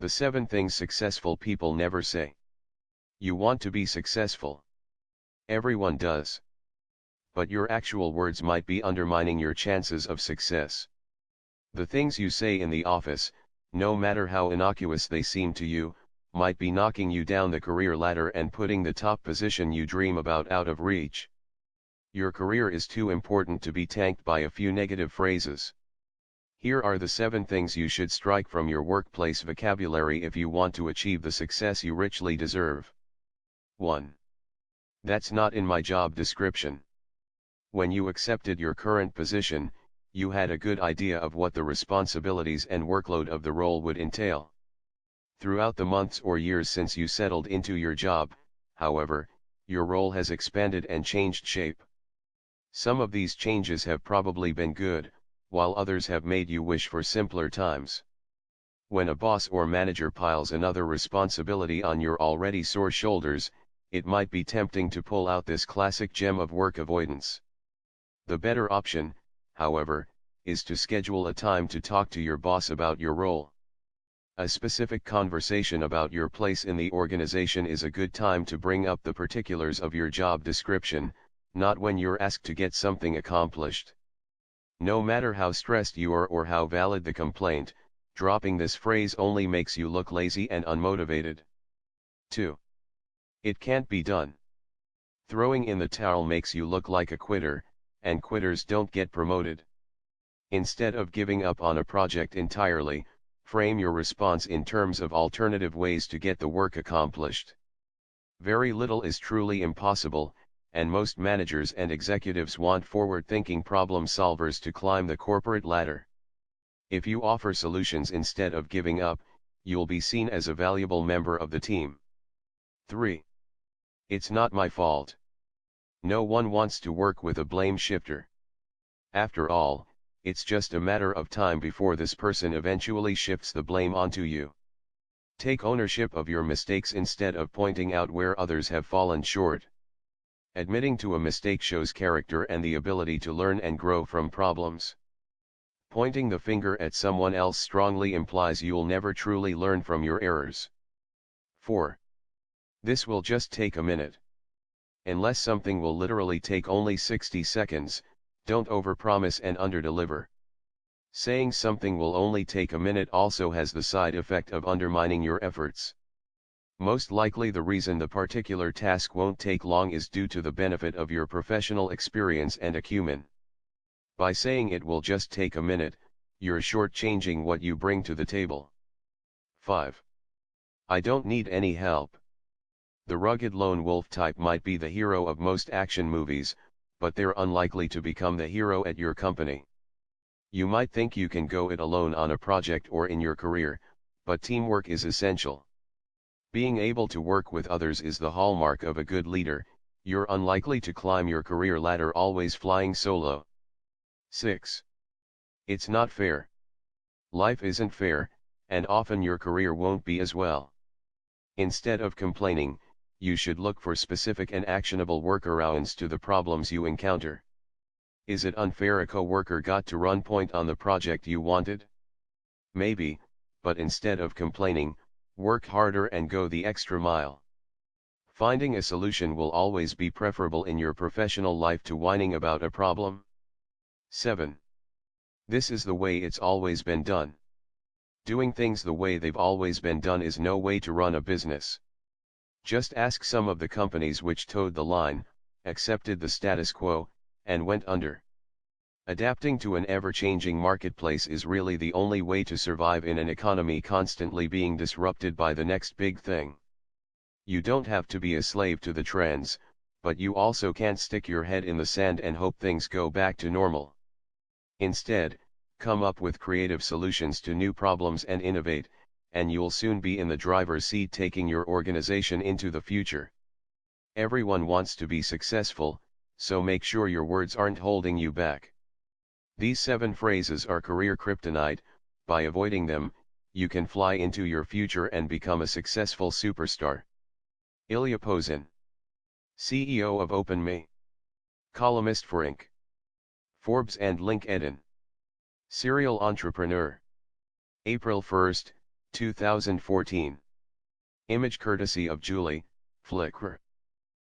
The 7 things successful people never say. You want to be successful. Everyone does. But your actual words might be undermining your chances of success. The things you say in the office, no matter how innocuous they seem to you, might be knocking you down the career ladder and putting the top position you dream about out of reach. Your career is too important to be tanked by a few negative phrases. Here are the 7 things you should strike from your workplace vocabulary if you want to achieve the success you richly deserve. 1. That's not in my job description. When you accepted your current position, you had a good idea of what the responsibilities and workload of the role would entail. Throughout the months or years since you settled into your job, however, your role has expanded and changed shape. Some of these changes have probably been good, while others have made you wish for simpler times. When a boss or manager piles another responsibility on your already sore shoulders, it might be tempting to pull out this classic gem of work avoidance. The better option, however, is to schedule a time to talk to your boss about your role. A specific conversation about your place in the organization is a good time to bring up the particulars of your job description, not when you're asked to get something accomplished. No matter how stressed you are or how valid the complaint, dropping this phrase only makes you look lazy and unmotivated. 2. It can't be done. Throwing in the towel makes you look like a quitter, and quitters don't get promoted. Instead of giving up on a project entirely, frame your response in terms of alternative ways to get the work accomplished. Very little is truly impossible, and most managers and executives want forward-thinking problem solvers to climb the corporate ladder. If you offer solutions instead of giving up, you'll be seen as a valuable member of the team. 3. It's not my fault. No one wants to work with a blame shifter. After all, it's just a matter of time before this person eventually shifts the blame onto you. Take ownership of your mistakes instead of pointing out where others have fallen short. Admitting to a mistake shows character and the ability to learn and grow from problems. Pointing the finger at someone else strongly implies you'll never truly learn from your errors. 4. This will just take a minute. Unless something will literally take only 60 seconds, don't overpromise and underdeliver. Saying something will only take a minute also has the side effect of undermining your efforts. Most likely the reason the particular task won't take long is due to the benefit of your professional experience and acumen. By saying it will just take a minute, you're shortchanging what you bring to the table. 5. I don't need any help. The rugged lone wolf type might be the hero of most action movies, but they're unlikely to become the hero at your company. You might think you can go it alone on a project or in your career, but teamwork is essential. Being able to work with others is the hallmark of a good leader. You're unlikely to climb your career ladder always flying solo. 6. It's not fair. Life isn't fair, and often your career won't be as well. Instead of complaining, you should look for specific and actionable workarounds to the problems you encounter. Is it unfair a coworker got to run point on the project you wanted? Maybe, but instead of complaining, work harder and go the extra mile. Finding a solution will always be preferable in your professional life to whining about a problem. 7. This is the way it's always been done. Doing things the way they've always been done is no way to run a business. Just ask some of the companies which toed the line, accepted the status quo, and went under. Adapting to an ever-changing marketplace is really the only way to survive in an economy constantly being disrupted by the next big thing. You don't have to be a slave to the trends, but you also can't stick your head in the sand and hope things go back to normal. Instead, come up with creative solutions to new problems and innovate, and you'll soon be in the driver's seat taking your organization into the future. Everyone wants to be successful, so make sure your words aren't holding you back. These 7 phrases are career kryptonite. By avoiding them, you can fly into your future and become a successful superstar. Ilya Pozin, CEO of OpenMe, columnist for Inc., Forbes and LinkedIn, serial entrepreneur. April 1, 2014. Image courtesy of Julie, Flickr.